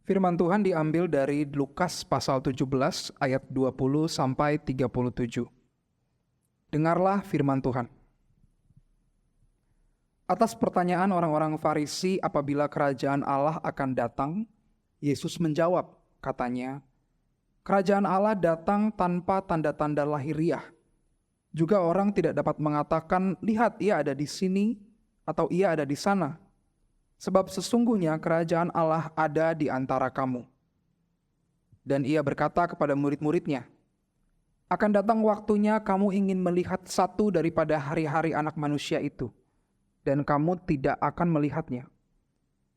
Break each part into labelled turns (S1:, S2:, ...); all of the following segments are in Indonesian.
S1: Firman Tuhan diambil dari Lukas pasal 17 ayat 20 sampai 37. Dengarlah firman Tuhan. Atas pertanyaan orang-orang Farisi apabila kerajaan Allah akan datang, Yesus menjawab, katanya, "Kerajaan Allah datang tanpa tanda-tanda lahiriah. Juga orang tidak dapat mengatakan, 'Lihat, ia ada di sini,' atau 'ia ada di sana.' Sebab sesungguhnya kerajaan Allah ada di antara kamu." Dan ia berkata kepada murid-muridnya, "Akan datang waktunya kamu ingin melihat satu daripada hari-hari Anak Manusia itu, dan kamu tidak akan melihatnya.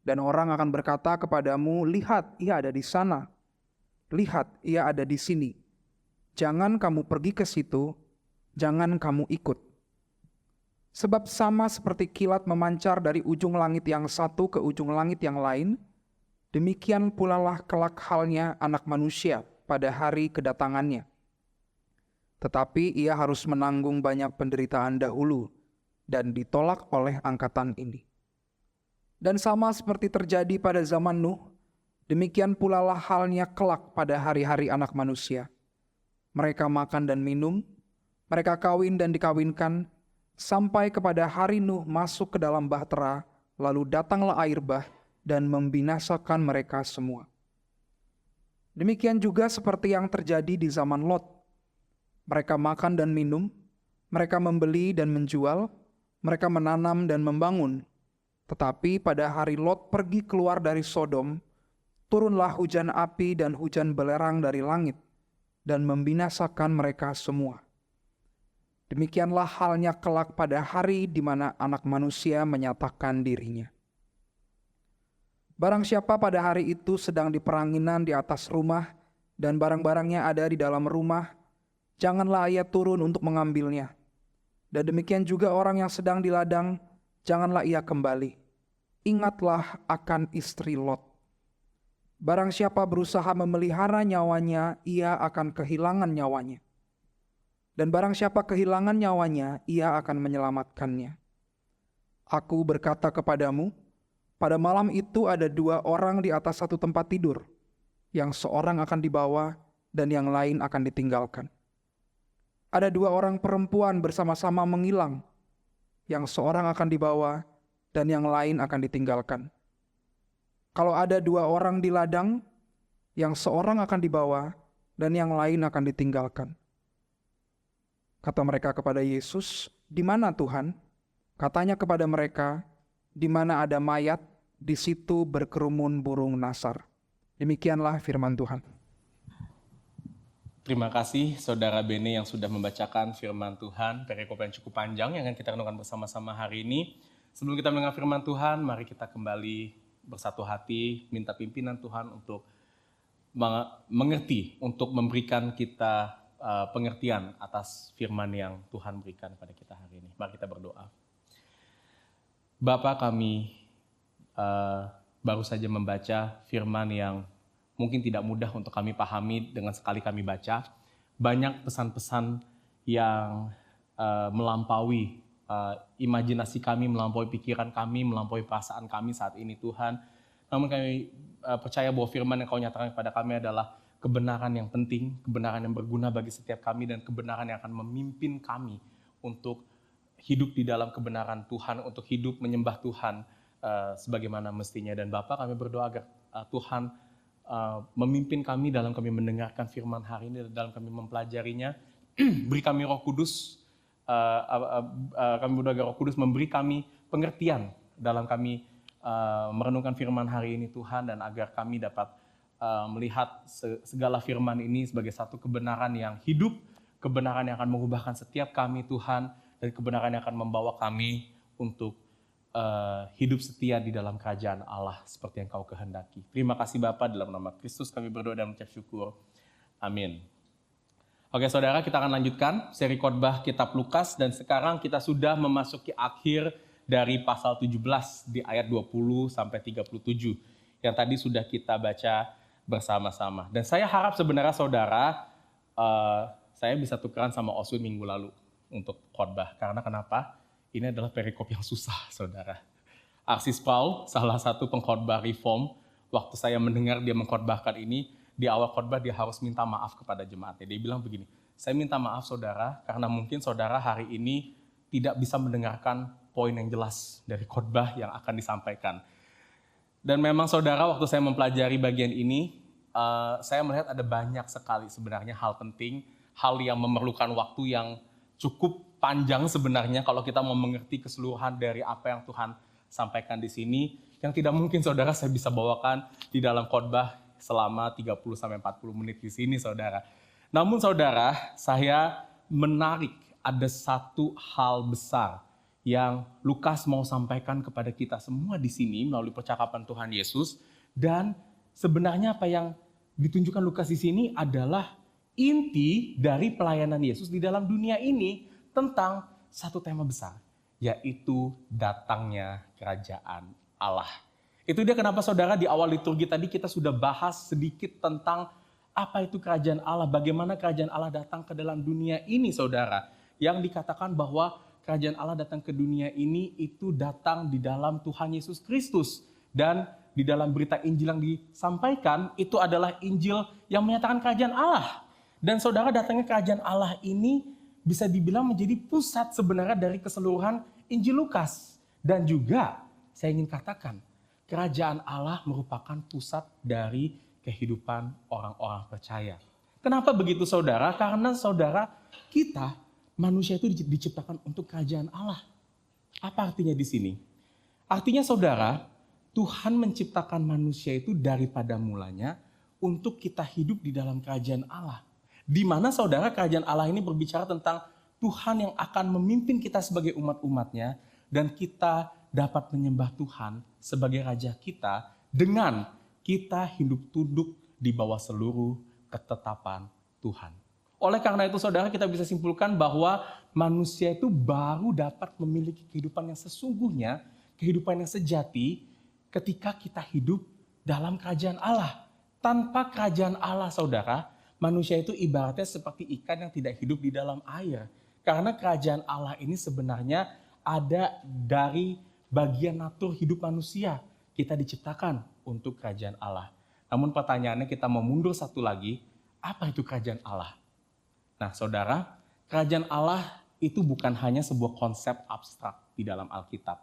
S1: Dan orang akan berkata kepadamu, 'Lihat, ia ada di sana. Lihat, ia ada di sini.' Jangan kamu pergi ke situ, jangan kamu ikut. Sebab sama seperti kilat memancar dari ujung langit yang satu ke ujung langit yang lain, demikian pula lah kelak halnya Anak Manusia pada hari kedatangannya. Tetapi ia harus menanggung banyak penderitaan dahulu dan ditolak oleh angkatan ini. Dan sama seperti terjadi pada zaman Nuh, demikian pula lah halnya kelak pada hari-hari Anak Manusia. Mereka makan dan minum, mereka kawin dan dikawinkan, sampai kepada hari Nuh masuk ke dalam bahtera, lalu datanglah air bah dan membinasakan mereka semua. Demikian juga seperti yang terjadi di zaman Lot. Mereka makan dan minum, mereka membeli dan menjual, mereka menanam dan membangun. Tetapi pada hari Lot pergi keluar dari Sodom, turunlah hujan api dan hujan belerang dari langit, dan membinasakan mereka semua. Demikianlah halnya kelak pada hari di mana Anak Manusia menyatakan dirinya. Barang siapa pada hari itu sedang di peranginan di atas rumah, dan barang-barangnya ada di dalam rumah, janganlah ia turun untuk mengambilnya. Dan demikian juga orang yang sedang di ladang, janganlah ia kembali. Ingatlah akan istri Lot. Barang siapa berusaha memelihara nyawanya, ia akan kehilangan nyawanya. Dan barang siapa kehilangan nyawanya, ia akan menyelamatkannya. Aku berkata kepadamu, pada malam itu ada 2 orang di atas satu tempat tidur, yang seorang akan dibawa dan yang lain akan ditinggalkan. Ada 2 orang perempuan bersama-sama mengilang, yang seorang akan dibawa dan yang lain akan ditinggalkan. Kalau ada 2 orang di ladang, yang seorang akan dibawa dan yang lain akan ditinggalkan. Kata mereka kepada Yesus, "Di mana Tuhan?" Katanya kepada mereka, "Di mana ada mayat, di situ berkerumun burung nasar." Demikianlah firman Tuhan.
S2: Terima kasih Saudara Bene yang sudah membacakan firman Tuhan, perikop yang cukup panjang yang akan kita renungkan bersama-sama hari ini. Sebelum kita mendengar firman Tuhan, mari kita kembali bersatu hati, minta pimpinan Tuhan untuk mengerti, untuk memberikan kita pengertian atas firman yang Tuhan berikan pada kita hari ini. Mari kita berdoa. Bapa, kami baru saja membaca firman yang mungkin tidak mudah untuk kami pahami dengan sekali kami baca. Banyak pesan-pesan yang melampaui imajinasi kami, melampaui pikiran kami, melampaui perasaan kami saat ini Tuhan. Namun kami percaya bahwa firman yang Kau nyatakan kepada kami adalah kebenaran yang penting, kebenaran yang berguna bagi setiap kami, dan kebenaran yang akan memimpin kami untuk hidup di dalam kebenaran Tuhan, untuk hidup menyembah Tuhan sebagaimana mestinya. Dan Bapa, kami berdoa agar Tuhan memimpin kami dalam kami mendengarkan firman hari ini, dalam kami mempelajarinya. Beri kami Roh Kudus, kami berdoa agar Roh Kudus memberi kami pengertian dalam kami merenungkan firman hari ini Tuhan, dan agar kami dapat melihat segala firman ini sebagai satu kebenaran yang hidup, kebenaran yang akan mengubahkan setiap kami Tuhan, dan kebenaran yang akan membawa kami untuk hidup setia di dalam kerajaan Allah seperti yang Kau kehendaki. Terima kasih Bapa, dalam nama Kristus kami berdoa dan mengucap syukur. Amin. Oke saudara, kita akan lanjutkan seri khotbah kitab Lukas, dan sekarang kita sudah memasuki akhir dari pasal 17 di ayat 20 sampai 37 yang tadi sudah kita baca bersama-sama. Dan saya harap sebenarnya saudara, saya bisa tukeran sama Oswin minggu lalu untuk khotbah. Karena kenapa? Ini adalah perikop yang susah saudara. Arsis Paul, salah satu pengkhotbah reform, waktu saya mendengar dia mengkhotbahkan ini, di awal khotbah dia harus minta maaf kepada jemaatnya. Dia bilang begini, saya minta maaf saudara karena mungkin saudara hari ini tidak bisa mendengarkan poin yang jelas dari khotbah yang akan disampaikan. Dan memang saudara, waktu saya mempelajari bagian ini, saya melihat ada banyak sekali sebenarnya hal penting, hal yang memerlukan waktu yang cukup panjang sebenarnya kalau kita mau mengerti keseluruhan dari apa yang Tuhan sampaikan di sini, yang tidak mungkin saudara saya bisa bawakan di dalam khotbah selama 30-40 menit di sini saudara. Namun saudara, saya menarik ada satu hal besar yang Lukas mau sampaikan kepada kita semua di sini melalui percakapan Tuhan Yesus. Dan sebenarnya apa yang ditunjukkan Lukas di sini adalah inti dari pelayanan Yesus di dalam dunia ini tentang satu tema besar, yaitu datangnya kerajaan Allah. Itu dia kenapa saudara di awal liturgi tadi kita sudah bahas sedikit tentang apa itu kerajaan Allah, bagaimana kerajaan Allah datang ke dalam dunia ini saudara. Yang dikatakan bahwa kerajaan Allah datang ke dunia ini itu datang di dalam Tuhan Yesus Kristus. Dan di dalam berita Injil yang disampaikan itu adalah Injil yang menyatakan kerajaan Allah. Dan saudara, datangnya kerajaan Allah ini bisa dibilang menjadi pusat sebenarnya dari keseluruhan Injil Lukas. Dan juga saya ingin katakan, kerajaan Allah merupakan pusat dari kehidupan orang-orang percaya. Kenapa begitu saudara? Karena saudara, kita manusia itu diciptakan untuk kerajaan Allah. Apa artinya di sini? Artinya saudara, Tuhan menciptakan manusia itu daripada mulanya untuk kita hidup di dalam kerajaan Allah. Di mana saudara, kerajaan Allah ini berbicara tentang Tuhan yang akan memimpin kita sebagai umat-umatnya, dan kita dapat menyembah Tuhan sebagai Raja kita dengan kita hidup tunduk di bawah seluruh ketetapan Tuhan. Oleh karena itu saudara, kita bisa simpulkan bahwa manusia itu baru dapat memiliki kehidupan yang sesungguhnya, kehidupan yang sejati ketika kita hidup dalam kerajaan Allah. Tanpa kerajaan Allah saudara, manusia itu ibaratnya seperti ikan yang tidak hidup di dalam air. Karena kerajaan Allah ini sebenarnya ada dari bagian natur hidup manusia. Kita diciptakan untuk kerajaan Allah. Namun pertanyaannya, kita mau mundur satu lagi, apa itu kerajaan Allah? Nah saudara, kerajaan Allah itu bukan hanya sebuah konsep abstrak di dalam Alkitab.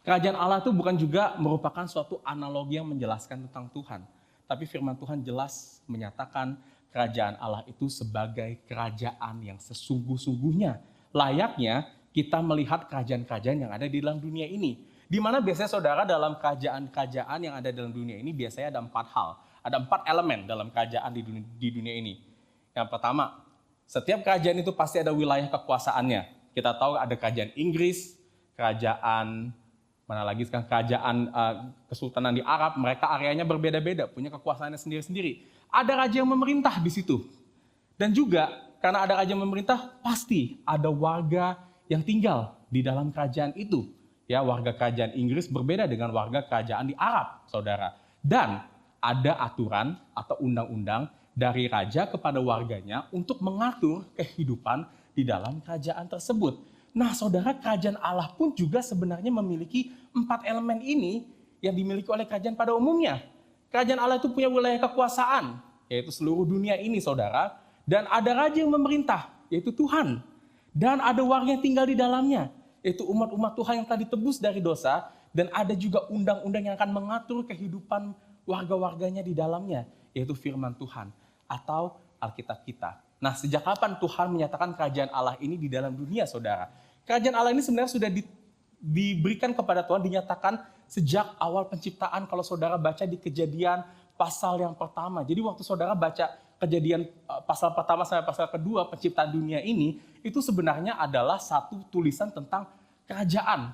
S2: Kerajaan Allah itu bukan juga merupakan suatu analogi yang menjelaskan tentang Tuhan. Tapi firman Tuhan jelas menyatakan kerajaan Allah itu sebagai kerajaan yang sesungguh-sungguhnya. Layaknya kita melihat kerajaan-kerajaan yang ada di dalam dunia ini. Di mana biasanya saudara, dalam kerajaan-kerajaan yang ada dalam dunia ini biasanya ada 4 hal. Ada 4 elemen dalam kerajaan di dunia ini. Yang pertama, setiap kerajaan itu pasti ada wilayah kekuasaannya. Kita tahu ada kerajaan Inggris, kerajaan mana lagi sekarang, kerajaan Kesultanan di Arab. Mereka areanya berbeda-beda, punya kekuasaannya sendiri-sendiri. Ada raja yang memerintah di situ. Dan juga karena ada raja yang memerintah, pasti ada warga yang tinggal di dalam kerajaan itu. Ya, warga kerajaan Inggris berbeda dengan warga kerajaan di Arab, saudara. Dan ada aturan atau undang-undang dari raja kepada warganya untuk mengatur kehidupan di dalam kerajaan tersebut. Nah saudara, kerajaan Allah pun juga sebenarnya memiliki 4 elemen ini yang dimiliki oleh kerajaan pada umumnya. Kerajaan Allah itu punya wilayah kekuasaan, yaitu seluruh dunia ini saudara. Dan ada raja yang memerintah, yaitu Tuhan. Dan ada warga yang tinggal di dalamnya, yaitu umat-umat Tuhan yang telah ditebus dari dosa. Dan ada juga undang-undang yang akan mengatur kehidupan warga-warganya di dalamnya, yaitu firman Tuhan atau Alkitab kita. Nah, sejak kapan Tuhan menyatakan kerajaan Allah ini di dalam dunia, saudara? Kerajaan Allah ini sebenarnya sudah diberikan kepada Tuhan, dinyatakan sejak awal penciptaan. Kalau saudara baca di Kejadian pasal yang pertama. Jadi waktu saudara baca Kejadian pasal pertama sampai pasal kedua penciptaan dunia ini, itu sebenarnya adalah satu tulisan tentang kerajaan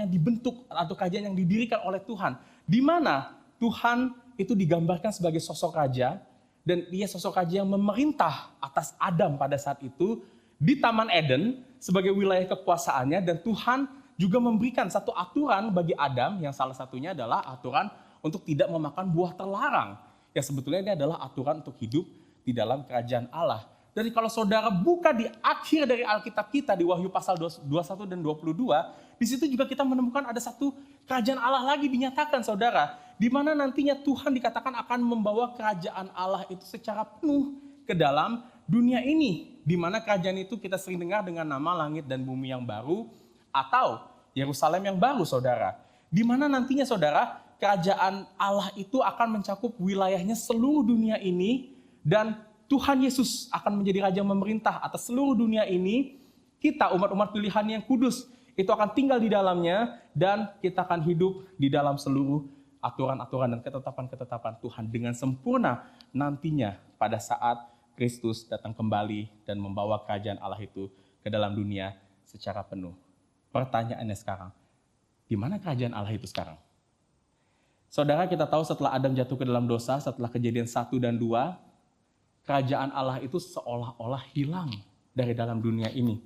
S2: yang dibentuk atau kerajaan yang didirikan oleh Tuhan. Di mana Tuhan itu digambarkan sebagai sosok raja, dan dia sosok raja yang memerintah atas Adam pada saat itu di Taman Eden sebagai wilayah kekuasaannya. Dan Tuhan juga memberikan satu aturan bagi Adam, yang salah satunya adalah aturan untuk tidak memakan buah terlarang. Ya sebetulnya ini adalah aturan untuk hidup di dalam kerajaan Allah. Dan kalau saudara buka di akhir dari Alkitab kita di Wahyu pasal 21 dan 22, di situ juga kita menemukan ada satu kerajaan Allah lagi dinyatakan, saudara. Di mana nantinya Tuhan dikatakan akan membawa kerajaan Allah itu secara penuh ke dalam dunia ini. Di mana kerajaan itu kita sering dengar dengan nama langit dan bumi yang baru atau Yerusalem yang baru, saudara. Di mana nantinya, saudara, kerajaan Allah itu akan mencakup wilayahnya seluruh dunia ini dan Tuhan Yesus akan menjadi raja yang memerintah atas seluruh dunia ini. Kita umat-umat pilihan yang kudus itu akan tinggal di dalamnya dan kita akan hidup di dalam seluruh aturan-aturan dan ketetapan-ketetapan Tuhan dengan sempurna nantinya pada saat Kristus datang kembali dan membawa kerajaan Allah itu ke dalam dunia secara penuh. Pertanyaannya sekarang, di mana kerajaan Allah itu sekarang? Saudara, kita tahu setelah Adam jatuh ke dalam dosa, setelah kejadian 1 dan 2, kerajaan Allah itu seolah-olah hilang dari dalam dunia ini.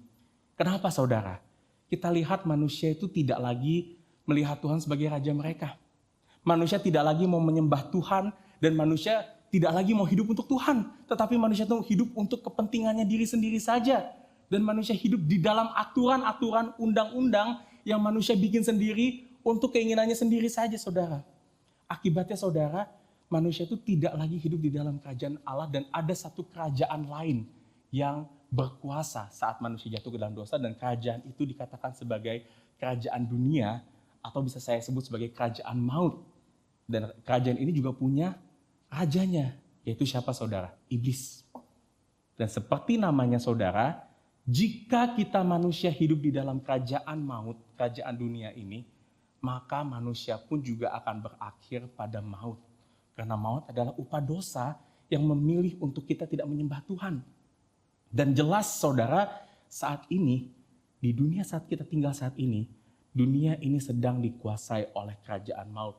S2: Kenapa, saudara? Kita lihat manusia itu tidak lagi melihat Tuhan sebagai raja mereka. Manusia tidak lagi mau menyembah Tuhan dan manusia tidak lagi mau hidup untuk Tuhan. Tetapi manusia itu hidup untuk kepentingannya diri sendiri saja. Dan manusia hidup di dalam aturan-aturan undang-undang yang manusia bikin sendiri untuk keinginannya sendiri saja, saudara. Akibatnya, saudara, manusia itu tidak lagi hidup di dalam kerajaan Allah dan ada satu kerajaan lain yang berkuasa saat manusia jatuh ke dalam dosa dan kerajaan itu dikatakan sebagai kerajaan dunia atau bisa saya sebut sebagai kerajaan maut. Dan kerajaan ini juga punya rajanya, yaitu siapa, saudara? Iblis. Dan seperti namanya, saudara, jika kita manusia hidup di dalam kerajaan maut, kerajaan dunia ini, maka manusia pun juga akan berakhir pada maut. Karena maut adalah upah dosa yang memilih untuk kita tidak menyembah Tuhan. Dan jelas, saudara, saat ini, di dunia saat kita tinggal saat ini, dunia ini sedang dikuasai oleh kerajaan maut.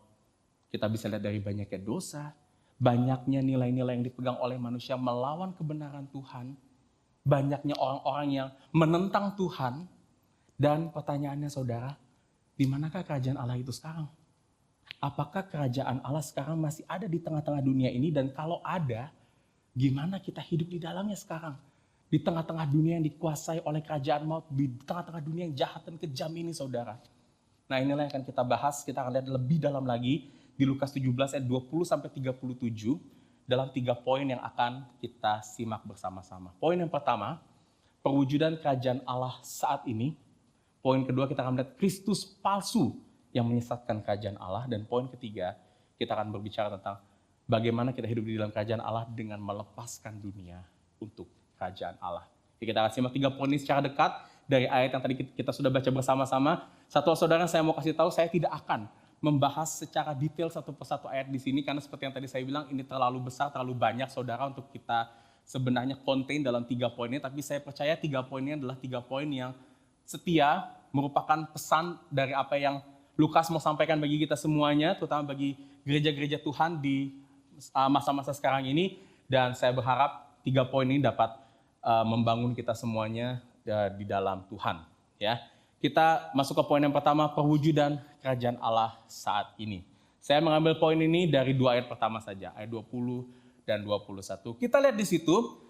S2: Kita bisa lihat dari banyaknya dosa, banyaknya nilai-nilai yang dipegang oleh manusia melawan kebenaran Tuhan, banyaknya orang-orang yang menentang Tuhan, dan pertanyaannya, saudara, di manakah kerajaan Allah itu sekarang? Apakah kerajaan Allah sekarang masih ada di tengah-tengah dunia ini? Dan kalau ada, gimana kita hidup di dalamnya sekarang? Di tengah-tengah dunia yang dikuasai oleh kerajaan maut, di tengah-tengah dunia yang jahat dan kejam ini, saudara. Nah, inilah yang akan kita bahas, kita akan lihat lebih dalam lagi di Lukas 17 ayat 20-37 dalam 3 poin yang akan kita simak bersama-sama. Poin yang pertama, perwujudan kerajaan Allah saat ini. Poin kedua, kita akan melihat Kristus palsu yang menyesatkan kerajaan Allah. Dan poin ketiga, kita akan berbicara tentang bagaimana kita hidup di dalam kerajaan Allah dengan melepaskan dunia untuk kerajaan Allah. Jadi kita akan simak 3 poin ini secara dekat dari ayat yang tadi kita sudah baca bersama-sama. Satu saudara, saya mau kasih tahu, saya tidak akan membahas secara detail satu persatu ayat di sini. Karena seperti yang tadi saya bilang, ini terlalu besar, terlalu banyak, saudara, untuk kita sebenarnya contain dalam 3 poin ini. Tapi saya percaya 3 poin ini adalah 3 poin yang setia, merupakan pesan dari apa yang Lukas mau sampaikan bagi kita semuanya, terutama bagi gereja-gereja Tuhan di masa-masa sekarang ini. Dan saya berharap 3 poin ini dapat membangun kita semuanya di dalam Tuhan. Ya, kita masuk ke poin yang pertama, perwujudan kerajaan Allah saat ini. Saya mengambil poin ini dari 2 ayat pertama saja, ayat 20 dan 21. Kita lihat di situ.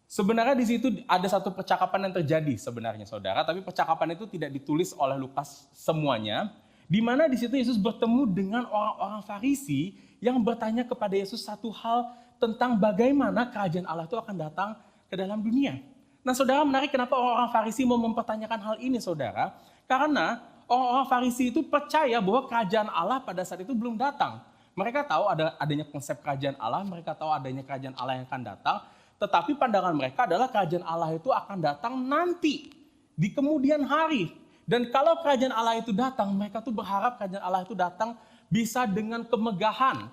S2: Sebenarnya di situ ada satu percakapan yang terjadi sebenarnya, saudara, tapi percakapan itu tidak ditulis oleh Lukas semuanya, di mana di situ Yesus bertemu dengan orang-orang Farisi yang bertanya kepada Yesus satu hal tentang bagaimana kerajaan Allah itu akan datang ke dalam dunia. Nah, saudara, menarik kenapa orang-orang Farisi mau mempertanyakan hal ini, saudara? Karena orang-orang Farisi itu percaya bahwa kerajaan Allah pada saat itu belum datang. Mereka tahu adanya konsep kerajaan Allah, mereka tahu adanya kerajaan Allah yang akan datang, tetapi pandangan mereka adalah kerajaan Allah itu akan datang nanti, di kemudian hari. Dan kalau kerajaan Allah itu datang, mereka tuh berharap kerajaan Allah itu datang bisa dengan kemegahan.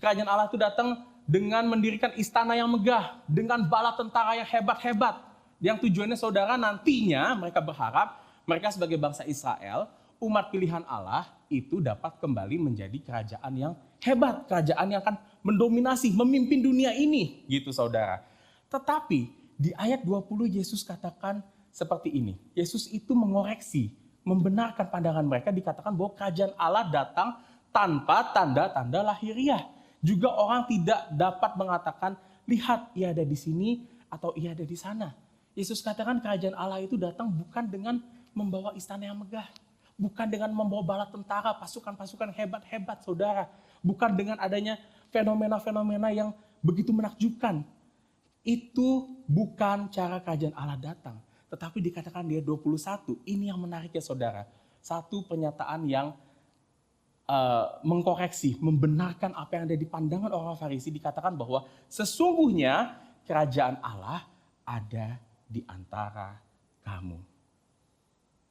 S2: Kerajaan Allah itu datang dengan mendirikan istana yang megah, dengan bala tentara yang hebat-hebat. Yang tujuannya, saudara, nantinya mereka berharap mereka sebagai bangsa Israel, umat pilihan Allah, itu dapat kembali menjadi kerajaan yang hebat, kerajaan yang akan mendominasi, memimpin dunia ini, gitu, saudara. Tetapi di ayat 20 Yesus katakan seperti ini. Yesus itu mengoreksi, membenarkan pandangan mereka, dikatakan bahwa kerajaan Allah datang tanpa tanda-tanda lahiriah. Juga orang tidak dapat mengatakan, lihat ia ada di sini atau ia ada di sana. Yesus katakan kerajaan Allah itu datang bukan dengan membawa istana yang megah, Bukan dengan membawa bala tentara, pasukan-pasukan hebat-hebat, saudara. Bukan dengan adanya fenomena-fenomena yang begitu menakjubkan. Itu bukan cara kerajaan Allah datang. Tetapi dikatakan dia 21, ini yang menarik ya saudara. Satu pernyataan yang mengkoreksi, membenarkan apa yang ada di pandangan orang Farisi, dikatakan bahwa sesungguhnya kerajaan Allah ada di antara kamu.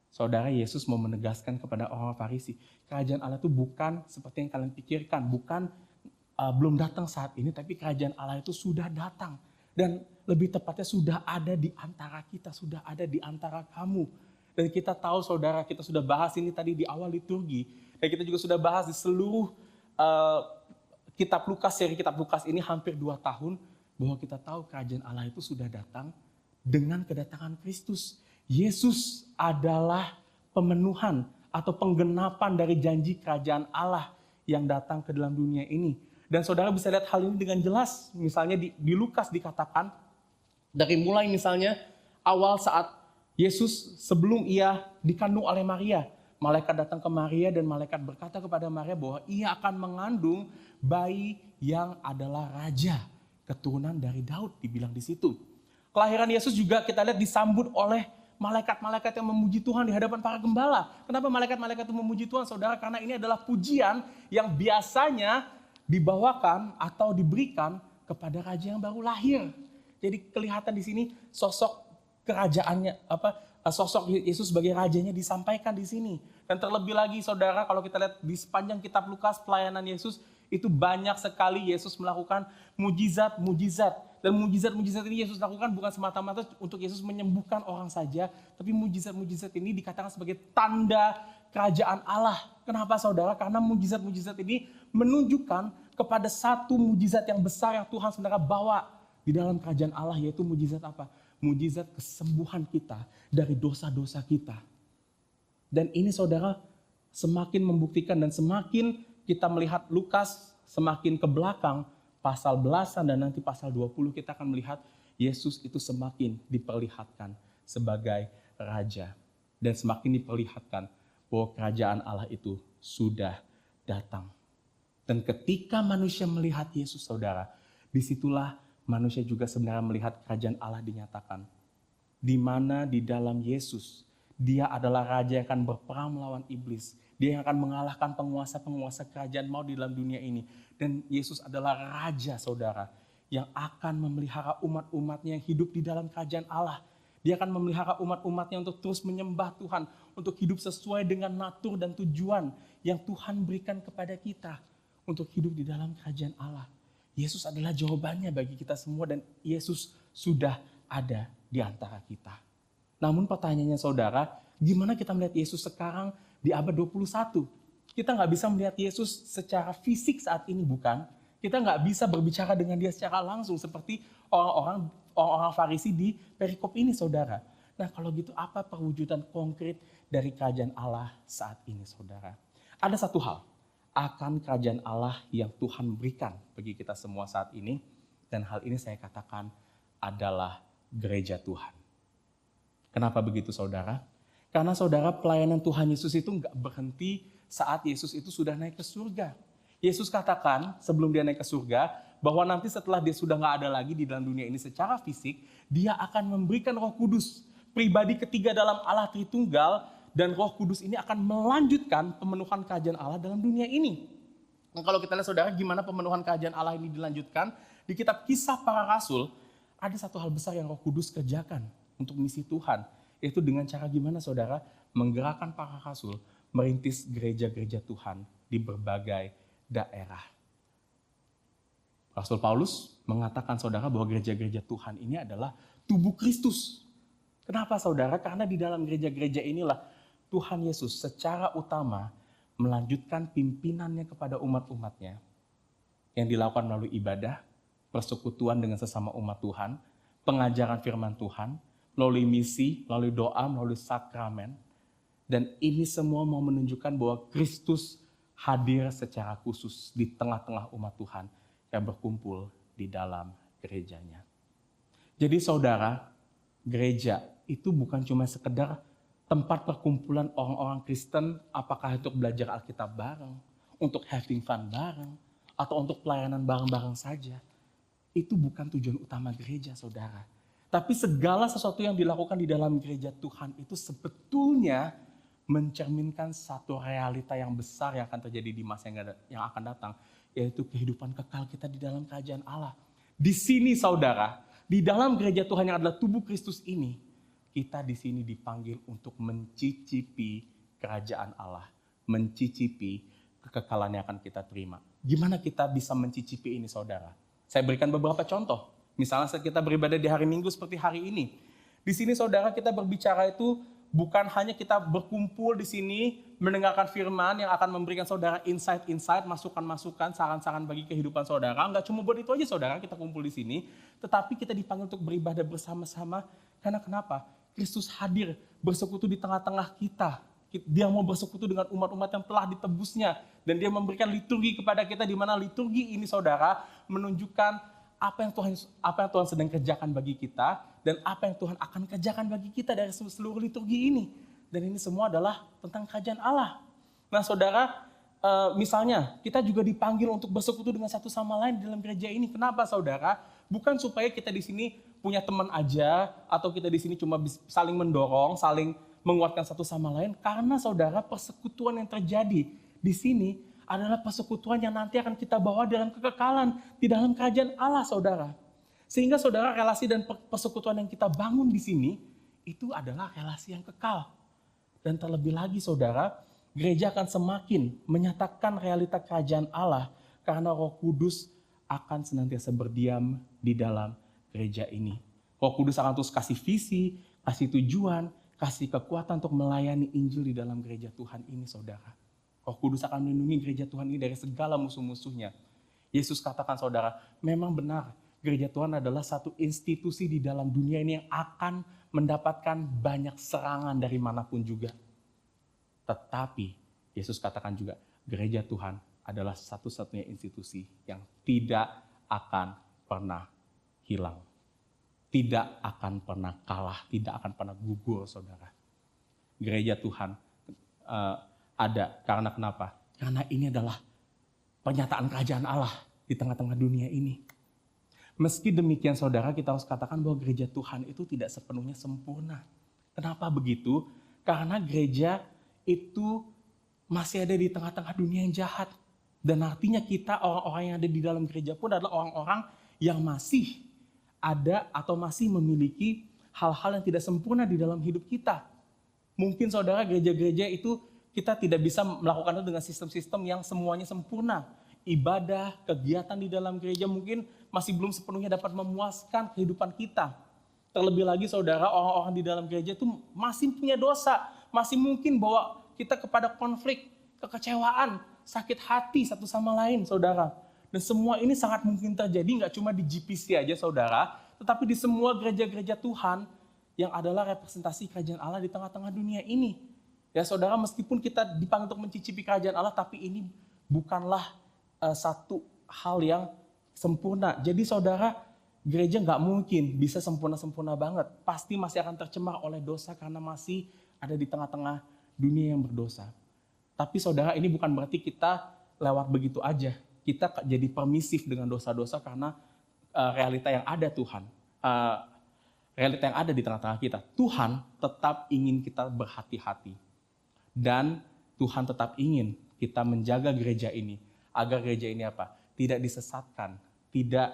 S2: Saudara, Yesus mau menegaskan kepada orang Farisi, kerajaan Allah itu bukan seperti yang kalian pikirkan, bukan belum datang saat ini, tapi kerajaan Allah itu sudah datang. Dan lebih tepatnya sudah ada di antara kita, sudah ada di antara kamu. Dan kita tahu saudara, kita sudah bahas ini tadi di awal liturgi, dan kita juga sudah bahas di seluruh kitab Lukas, seri kitab Lukas ini hampir 2 tahun, bahwa kita tahu kerajaan Allah itu sudah datang dengan kedatangan Kristus. Yesus adalah pemenuhan atau penggenapan dari janji kerajaan Allah yang datang ke dalam dunia ini. Dan saudara bisa lihat hal ini dengan jelas. Misalnya di Lukas dikatakan, dari mulai misalnya awal saat Yesus sebelum ia dikandung oleh Maria, malaikat datang ke Maria dan malaikat berkata kepada Maria bahwa ia akan mengandung bayi yang adalah raja, keturunan dari Daud, dibilang di situ. Kelahiran Yesus juga kita lihat disambut oleh malaikat-malaikat yang memuji Tuhan di hadapan para gembala. Kenapa malaikat-malaikat itu memuji Tuhan, saudara? Karena ini adalah pujian yang biasanya dibawakan atau diberikan kepada raja yang baru lahir. Jadi kelihatan di sini sosok kerajaannya, sosok Yesus sebagai rajanya disampaikan di sini. Dan terlebih lagi saudara, kalau kita lihat di sepanjang kitab Lukas, pelayanan Yesus itu banyak sekali Yesus melakukan mujizat-mujizat. Dan mujizat-mujizat ini Yesus lakukan bukan semata-mata untuk Yesus menyembuhkan orang saja, tapi mujizat-mujizat ini dikatakan sebagai tanda kerajaan Allah. Kenapa saudara? Karena mujizat-mujizat ini menunjukkan kepada satu mujizat yang besar yang Tuhan sebenarnya bawa di dalam kerajaan Allah, yaitu mujizat apa? Mujizat kesembuhan kita dari dosa-dosa kita. Dan ini saudara semakin membuktikan dan semakin kita melihat Lukas semakin ke belakang, pasal belasan dan nanti pasal 20 kita akan melihat Yesus itu semakin diperlihatkan sebagai raja. Dan semakin diperlihatkan bahwa kerajaan Allah itu sudah datang. Dan ketika manusia melihat Yesus saudara, disitulah manusia juga sebenarnya melihat kerajaan Allah dinyatakan. Di mana di dalam Yesus, dia adalah raja yang akan berperang melawan iblis. Dia yang akan mengalahkan penguasa-penguasa kerajaan maut di dalam dunia ini. Dan Yesus adalah raja saudara, yang akan memelihara umat-umatnya yang hidup di dalam kerajaan Allah. Dia akan memelihara umat-umatnya untuk terus menyembah Tuhan, untuk hidup sesuai dengan natur dan tujuan yang Tuhan berikan kepada kita, untuk hidup di dalam kerajaan Allah. Yesus adalah jawabannya bagi kita semua dan Yesus sudah ada di antara kita. Namun pertanyaannya saudara, gimana kita melihat Yesus sekarang di abad 21? Kita nggak bisa melihat Yesus secara fisik saat ini, bukan? Kita nggak bisa berbicara dengan dia secara langsung seperti orang-orang Farisi di perikop ini saudara. Nah kalau gitu apa perwujudan konkret dari kerajaan Allah saat ini saudara? Ada satu hal akan kerajaan Allah yang Tuhan berikan bagi kita semua saat ini. Dan hal ini saya katakan adalah gereja Tuhan. Kenapa begitu saudara? Karena saudara, pelayanan Tuhan Yesus itu nggak berhenti saat Yesus itu sudah naik ke surga. Yesus katakan sebelum dia naik ke surga, bahwa nanti setelah dia sudah nggak ada lagi di dalam dunia ini secara fisik, dia akan memberikan Roh Kudus, pribadi ketiga dalam Allah Tritunggal. Dan Roh Kudus ini akan melanjutkan pemenuhan kerajaan Allah dalam dunia ini. Nah, kalau kita lihat saudara, gimana pemenuhan kerajaan Allah ini dilanjutkan? Di kitab Kisah Para Rasul, ada satu hal besar yang Roh Kudus kerjakan untuk misi Tuhan. Yaitu dengan cara gimana saudara? Menggerakkan para rasul, merintis gereja-gereja Tuhan di berbagai daerah. Rasul Paulus mengatakan saudara bahwa gereja-gereja Tuhan ini adalah tubuh Kristus. Kenapa saudara? Karena di dalam gereja-gereja inilah Tuhan Yesus secara utama melanjutkan pimpinannya kepada umat-umatnya yang dilakukan melalui ibadah, persekutuan dengan sesama umat Tuhan, pengajaran firman Tuhan, melalui misi, melalui doa, melalui sakramen. Dan ini semua mau menunjukkan bahwa Kristus hadir secara khusus di tengah-tengah umat Tuhan yang berkumpul di dalam gerejanya. Jadi saudara, gereja itu bukan cuma sekedar tempat perkumpulan orang-orang Kristen, apakah untuk belajar Alkitab bareng, untuk having fun bareng, atau untuk pelayanan bareng-bareng saja. Itu bukan tujuan utama gereja, saudara. Tapi segala sesuatu yang dilakukan di dalam gereja Tuhan itu sebetulnya mencerminkan satu realita yang besar yang akan terjadi di masa yang akan datang, yaitu kehidupan kekal kita di dalam kerajaan Allah. Di sini, saudara, di dalam gereja Tuhan yang adalah tubuh Kristus ini, kita di sini dipanggil untuk mencicipi kerajaan Allah, mencicipi kekekalan yang akan kita terima. Gimana kita bisa mencicipi ini, saudara? Saya berikan beberapa contoh. Misalnya saat kita beribadah di hari Minggu seperti hari ini. Di sini, saudara, kita berbicara itu bukan hanya kita berkumpul di sini mendengarkan firman yang akan memberikan saudara insight-insight, masukan-masukan, saran-saran bagi kehidupan saudara. Enggak cuma buat itu aja, saudara, kita kumpul di sini. Tetapi kita dipanggil untuk beribadah bersama-sama. Karena kenapa? Kristus hadir bersekutu di tengah-tengah kita. Dia mau bersekutu dengan umat-umat yang telah ditebusnya. Dan dia memberikan liturgi kepada kita, di mana liturgi ini, saudara, menunjukkan apa yang Tuhan sedang kerjakan bagi kita, dan apa yang Tuhan akan kerjakan bagi kita dari seluruh liturgi ini. Dan ini semua adalah tentang kerajaan Allah. Nah, saudara, misalnya kita juga dipanggil untuk bersekutu dengan satu sama lain dalam gereja ini. Kenapa, saudara? Bukan supaya kita di sini punya teman aja, atau kita di sini cuma saling mendorong, saling menguatkan satu sama lain. Karena, saudara, persekutuan yang terjadi di sini adalah persekutuan yang nanti akan kita bawa dalam kekekalan di dalam kerajaan Allah, saudara. Sehingga, saudara, relasi dan persekutuan yang kita bangun di sini itu adalah relasi yang kekal. Dan terlebih lagi, saudara, gereja akan semakin menyatakan realita kerajaan Allah karena Roh Kudus akan senantiasa berdiam di dalam gereja ini. Roh Kudus akan terus kasih visi, kasih tujuan, kasih kekuatan untuk melayani Injil di dalam gereja Tuhan ini, saudara. Roh Kudus akan melindungi gereja Tuhan ini dari segala musuh-musuhnya. Yesus katakan, saudara, memang benar gereja Tuhan adalah satu institusi di dalam dunia ini yang akan mendapatkan banyak serangan dari manapun juga. Tetapi Yesus katakan juga, gereja Tuhan adalah satu-satunya institusi yang tidak akan pernah hilang. Tidak akan pernah kalah, tidak akan pernah gugur, saudara. Gereja Tuhan ada. Karena kenapa? Karena ini adalah pernyataan kerajaan Allah di tengah-tengah dunia ini. Meski demikian, saudara, kita harus katakan bahwa gereja Tuhan itu tidak sepenuhnya sempurna. Kenapa begitu? Karena gereja itu masih ada di tengah-tengah dunia yang jahat. Dan artinya kita, orang-orang yang ada di dalam gereja pun adalah orang-orang yang masih ada atau masih memiliki hal-hal yang tidak sempurna di dalam hidup kita. Mungkin, saudara, gereja-gereja itu kita tidak bisa melakukan itu dengan sistem-sistem yang semuanya sempurna. Ibadah, kegiatan di dalam gereja mungkin masih belum sepenuhnya dapat memuaskan kehidupan kita. Terlebih lagi, saudara, orang-orang di dalam gereja itu masih punya dosa. Masih mungkin bawa kita kepada konflik, kekecewaan, sakit hati satu sama lain, saudara. Dan semua ini sangat mungkin terjadi nggak cuma di GPC aja, saudara, tetapi di semua gereja-gereja Tuhan yang adalah representasi kerajaan Allah di tengah-tengah dunia ini. Ya, saudara, meskipun kita dipanggil untuk mencicipi kerajaan Allah, tapi ini bukanlah satu hal yang sempurna. Jadi, saudara, gereja nggak mungkin bisa sempurna-sempurna banget. Pasti masih akan tercemar oleh dosa karena masih ada di tengah-tengah dunia yang berdosa. Tapi, saudara, ini bukan berarti kita lewat begitu aja. Kita jadi permisif dengan dosa-dosa karena realita yang ada Tuhan. Realita yang ada di tengah-tengah kita. Tuhan tetap ingin kita berhati-hati. Dan Tuhan tetap ingin kita menjaga gereja ini. Agar gereja ini apa? Tidak disesatkan. Tidak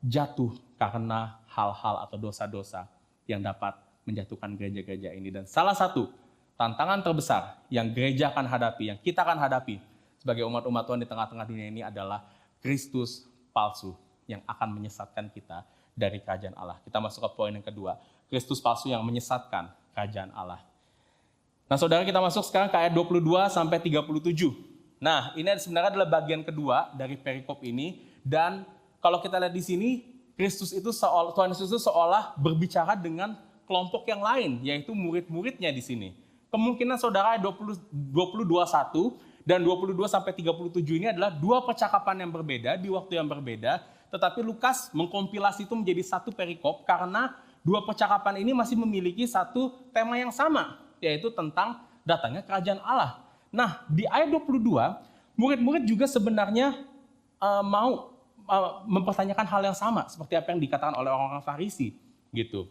S2: jatuh karena hal-hal atau dosa-dosa yang dapat menjatuhkan gereja-gereja ini. Dan salah satu tantangan terbesar yang gereja akan hadapi, yang kita akan hadapi sebagai umat-umat Tuhan di tengah-tengah dunia ini adalah Kristus palsu yang akan menyesatkan kita dari kerajaan Allah. Kita masuk ke poin yang kedua. Kristus palsu yang menyesatkan kerajaan Allah. Nah, saudara, kita masuk sekarang ke ayat 22 sampai 37. Nah, ini sebenarnya adalah bagian kedua dari perikop ini. Dan kalau kita lihat di sini, Tuhan Yesus itu seolah berbicara dengan kelompok yang lain, yaitu murid-muridnya di sini. Kemungkinan, saudara, 22:1 dan 22 sampai 37 ini adalah dua percakapan yang berbeda di waktu yang berbeda, tetapi Lukas mengkompilasi itu menjadi satu perikop karena dua percakapan ini masih memiliki satu tema yang sama, yaitu tentang datangnya kerajaan Allah. Nah, di ayat 22, murid-murid juga sebenarnya mau mempertanyakan hal yang sama seperti apa yang dikatakan oleh orang-orang Farisi gitu.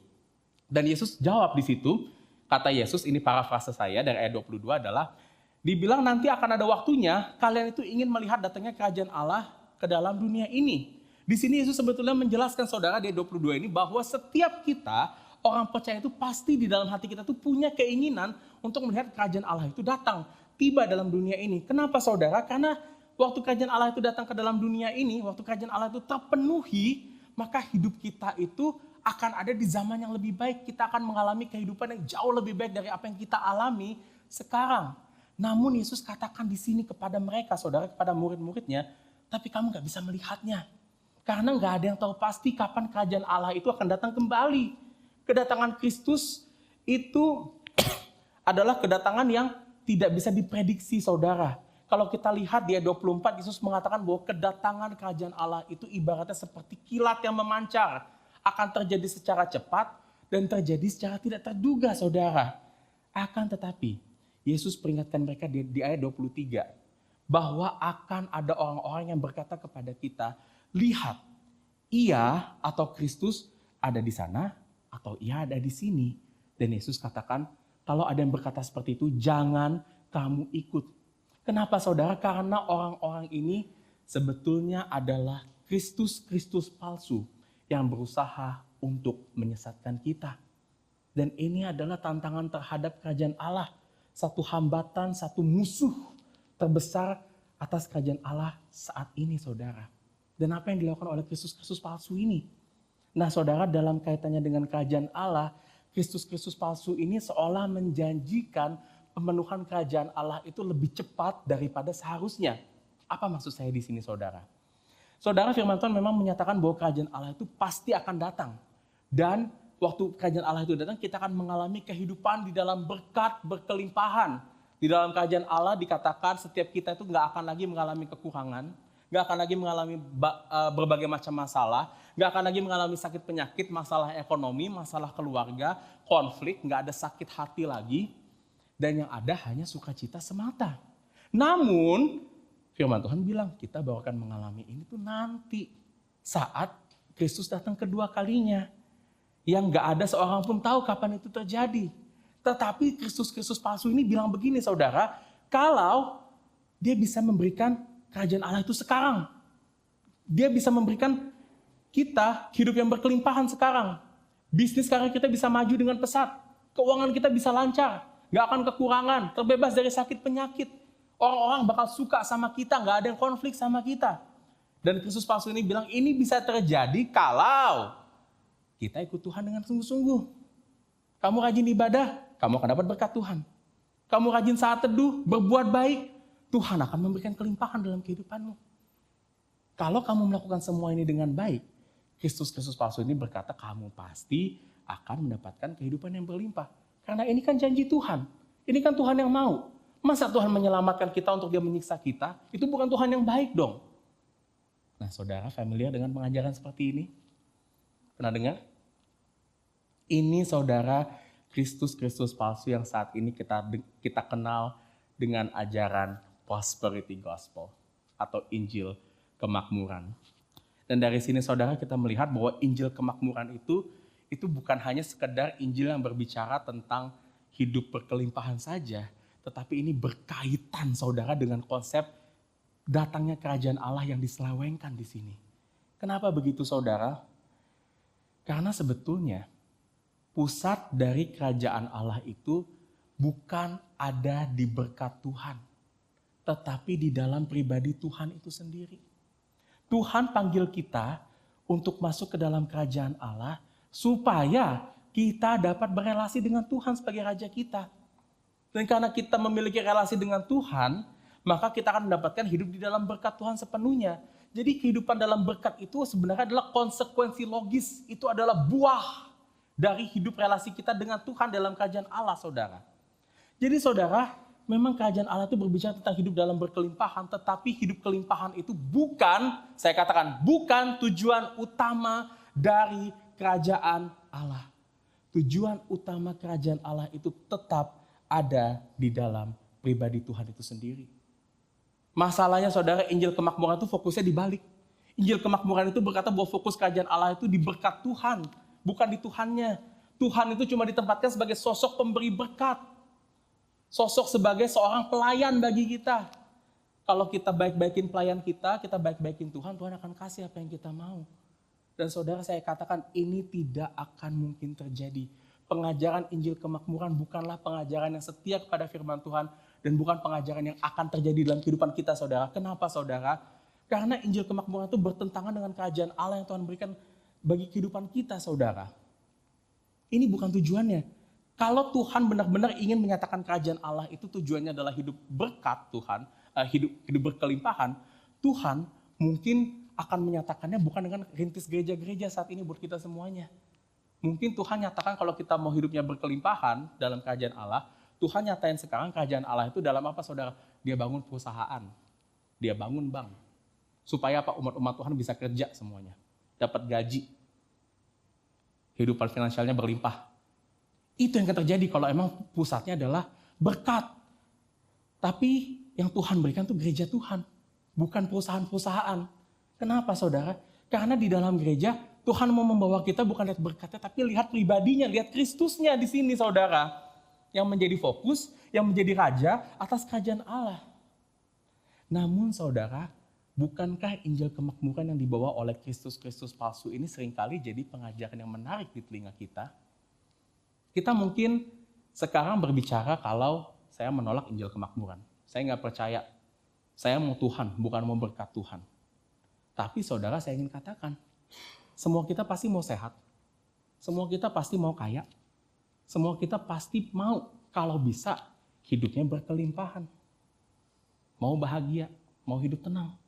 S2: Dan Yesus jawab di situ, kata Yesus, ini parafrase saya dari ayat 22 adalah, dibilang nanti akan ada waktunya kalian itu ingin melihat datangnya kerajaan Allah ke dalam dunia ini. Di sini Yesus sebetulnya menjelaskan saudara di ayat 22 ini bahwa setiap kita, orang percaya itu pasti di dalam hati kita tuh punya keinginan untuk melihat kerajaan Allah itu datang, tiba dalam dunia ini. Kenapa saudara? Karena waktu kerajaan Allah itu datang ke dalam dunia ini, waktu kerajaan Allah itu terpenuhi, maka hidup kita itu akan ada di zaman yang lebih baik. Kita akan mengalami kehidupan yang jauh lebih baik dari apa yang kita alami sekarang. Namun Yesus katakan di sini kepada mereka, saudara, kepada murid-muridnya, tapi kamu gak bisa melihatnya. Karena gak ada yang tahu pasti kapan kerajaan Allah itu akan datang kembali. Kedatangan Kristus itu adalah kedatangan yang tidak bisa diprediksi, saudara. Kalau kita lihat di ayat 24, Yesus mengatakan bahwa kedatangan kerajaan Allah itu ibaratnya seperti kilat yang memancar. Akan terjadi secara cepat dan terjadi secara tidak terduga, saudara. Akan tetapi, Yesus peringatkan mereka di ayat 23, bahwa akan ada orang-orang yang berkata kepada kita, lihat, ia atau Kristus ada di sana atau ia ada di sini. Dan Yesus katakan, kalau ada yang berkata seperti itu, jangan kamu ikut. Kenapa saudara? Karena orang-orang ini sebetulnya adalah Kristus-Kristus palsu yang berusaha untuk menyesatkan kita. Dan ini adalah tantangan terhadap kerajaan Allah. Satu hambatan, satu musuh terbesar atas kerajaan Allah saat ini, saudara. Dan apa yang dilakukan oleh Kristus-Kristus palsu ini? Nah, saudara, dalam kaitannya dengan kerajaan Allah, Kristus-Kristus palsu ini seolah menjanjikan pemenuhan kerajaan Allah itu lebih cepat daripada seharusnya. Apa maksud saya di sini, saudara? Saudara, firman Tuhan memang menyatakan bahwa kerajaan Allah itu pasti akan datang. Dan waktu kerajaan Allah itu datang, kita akan mengalami kehidupan di dalam berkat berkelimpahan. Di dalam kerajaan Allah dikatakan setiap kita itu nggak akan lagi mengalami kekurangan, nggak akan lagi mengalami berbagai macam masalah, nggak akan lagi mengalami sakit penyakit, masalah ekonomi, masalah keluarga, konflik, nggak ada sakit hati lagi, dan yang ada hanya sukacita semata. Namun firman Tuhan bilang kita baru akan mengalami ini tuh nanti saat Kristus datang kedua kalinya, yang nggak ada seorang pun tahu kapan itu terjadi. Tetapi Kristus-Kristus palsu ini bilang begini, saudara, kalau dia bisa memberikan kerajaan Allah itu sekarang. Dia bisa memberikan kita hidup yang berkelimpahan sekarang. Bisnis sekarang kita bisa maju dengan pesat. Keuangan kita bisa lancar. Gak akan kekurangan. Terbebas dari sakit penyakit. Orang-orang bakal suka sama kita. Gak ada yang konflik sama kita. Dan Kristus palsu ini bilang ini bisa terjadi kalau kita ikut Tuhan dengan sungguh-sungguh. Kamu rajin ibadah, kamu akan dapat berkat Tuhan. Kamu rajin saat teduh, berbuat baik, Tuhan akan memberikan kelimpahan dalam kehidupanmu. Kalau kamu melakukan semua ini dengan baik, Kristus-Kristus palsu ini berkata kamu pasti akan mendapatkan kehidupan yang berlimpah. Karena ini kan janji Tuhan. Ini kan Tuhan yang mau. Masa Tuhan menyelamatkan kita untuk dia menyiksa kita? Itu bukan Tuhan yang baik dong. Nah, saudara familiar dengan pengajaran seperti ini? Pernah dengar? Ini saudara Kristus-Kristus palsu yang saat ini kita kenal dengan ajaran prosperity gospel atau Injil kemakmuran. Dan dari sini saudara kita melihat bahwa Injil kemakmuran itu bukan hanya sekedar Injil yang berbicara tentang hidup berkelimpahan saja, tetapi ini berkaitan saudara dengan konsep datangnya kerajaan Allah yang diselewengkan di sini. Kenapa begitu saudara? Karena sebetulnya pusat dari kerajaan Allah itu bukan ada di berkat Tuhan, tetapi di dalam pribadi Tuhan itu sendiri. Tuhan panggil kita untuk masuk ke dalam kerajaan Allah supaya kita dapat berelasi dengan Tuhan sebagai Raja kita. Dan karena kita memiliki relasi dengan Tuhan, maka kita akan mendapatkan hidup di dalam berkat Tuhan sepenuhnya. Jadi kehidupan dalam berkat itu sebenarnya adalah konsekuensi logis. Itu adalah buah dari hidup relasi kita dengan Tuhan dalam kerajaan Allah, saudara. Jadi saudara, memang kerajaan Allah itu berbicara tentang hidup dalam berkelimpahan, tetapi hidup kelimpahan itu bukan, saya katakan, bukan tujuan utama dari kerajaan Allah. tujuan utama kerajaan Allah itu tetap ada di dalam pribadi Tuhan itu sendiri. Masalahnya saudara, Injil kemakmuran itu fokusnya dibalik. Injil kemakmuran itu berkata bahwa fokus kerajaan Allah itu di berkat Tuhan, bukan di Tuhannya. Tuhan itu cuma ditempatkan sebagai sosok pemberi berkat. Sosok sebagai seorang pelayan bagi kita. Kalau kita baik-baikin pelayan kita baik-baikin Tuhan, Tuhan akan kasih apa yang kita mau. Dan saudara, saya katakan ini tidak akan mungkin terjadi. Pengajaran Injil kemakmuran bukanlah pengajaran yang setia kepada firman Tuhan dan bukan pengajaran yang akan terjadi dalam kehidupan kita, saudara. Kenapa, saudara? Karena Injil kemakmuran itu bertentangan dengan kerajaan Allah yang Tuhan berikan bagi kehidupan kita, saudara. Ini bukan tujuannya. Kalau Tuhan benar-benar ingin menyatakan kerajaan Allah itu tujuannya adalah hidup berkat Tuhan, hidup berkelimpahan, Tuhan mungkin akan menyatakannya bukan dengan rintis gereja-gereja saat ini buat kita semuanya. Mungkin Tuhan nyatakan kalau kita mau hidupnya berkelimpahan dalam kerajaan Allah, Tuhan nyatain sekarang kerajaan Allah itu dalam apa, saudara? Dia bangun perusahaan, dia bangun bank. Supaya apa? Umat-umat Tuhan bisa kerja semuanya, dapat gaji, kehidupan finansialnya berlimpah. Itu yang akan terjadi kalau emang pusatnya adalah berkat. Tapi yang Tuhan berikan itu gereja Tuhan, bukan perusahaan-perusahaan. Kenapa, saudara? Karena di dalam gereja, Tuhan mau membawa kita bukan lihat berkatnya, tapi lihat pribadinya, lihat Kristusnya di sini, saudara. Yang menjadi fokus, yang menjadi raja atas kerajaan Allah. Namun, saudara, bukankah Injil kemakmuran yang dibawa oleh Kristus-Kristus palsu ini seringkali jadi pengajaran yang menarik di telinga kita? Kita mungkin sekarang berbicara kalau saya menolak Injil kemakmuran. Saya nggak percaya. Saya mau Tuhan, bukan mau berkat Tuhan. Tapi saudara, saya ingin katakan, semua kita pasti mau sehat. Semua kita pasti mau kaya. Semua kita pasti mau, kalau bisa, hidupnya berkelimpahan. Mau bahagia, mau hidup tenang.